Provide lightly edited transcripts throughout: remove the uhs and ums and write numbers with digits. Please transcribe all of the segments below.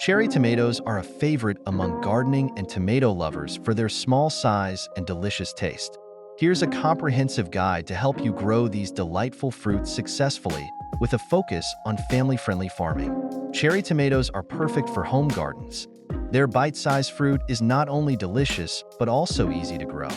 Cherry tomatoes are a favorite among gardening and tomato lovers for their small size and delicious taste. Here's a comprehensive guide to help you grow these delightful fruits successfully with a focus on family-friendly farming. Cherry tomatoes are perfect for home gardens. Their bite-sized fruit is not only delicious, but also easy to grow.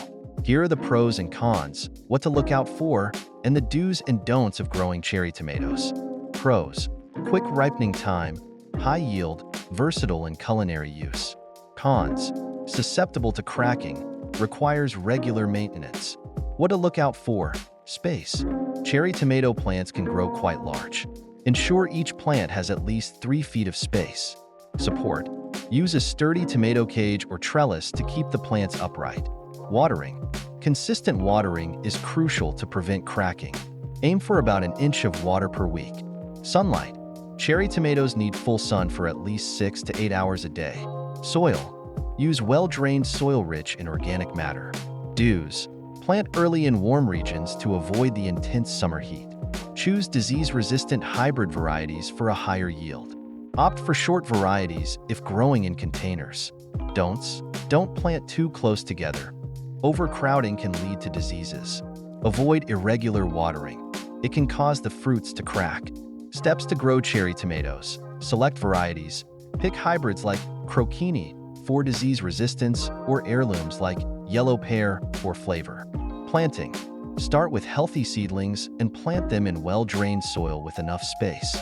Here are the pros and cons, what to look out for, and the do's and don'ts of growing cherry tomatoes. Pros: quick ripening time, high yield, versatile in culinary use. Cons: susceptible to cracking, requires regular maintenance. What to look out for: space. Cherry tomato plants can grow quite large. Ensure each plant has at least 3 feet of space. Support: use a sturdy tomato cage or trellis to keep the plants upright. Watering: consistent watering is crucial to prevent cracking. Aim for about an inch of water per week. Sunlight: cherry tomatoes need full sun for at least 6 to 8 hours a day. Soil: use well-drained soil rich in organic matter. Do's: plant early in warm regions to avoid the intense summer heat. Choose disease-resistant hybrid varieties for a higher yield. Opt for short varieties if growing in containers. Don'ts: don't plant too close together. Overcrowding can lead to diseases. Avoid irregular watering. It can cause the fruits to crack. Steps to grow cherry tomatoes: select varieties. Pick hybrids like Crocchini for disease resistance or heirlooms like yellow pear for flavor. Planting: start with healthy seedlings and plant them in well-drained soil with enough space.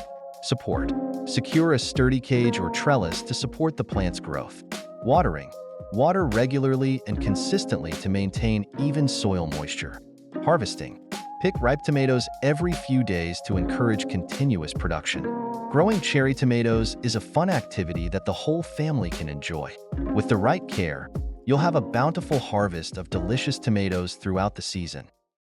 Support: secure a sturdy cage or trellis to support the plant's growth. Watering: water regularly and consistently to maintain even soil moisture. Harvesting: pick ripe tomatoes every few days to encourage continuous production. Growing cherry tomatoes is a fun activity that the whole family can enjoy. With the right care, you'll have a bountiful harvest of delicious tomatoes throughout the season.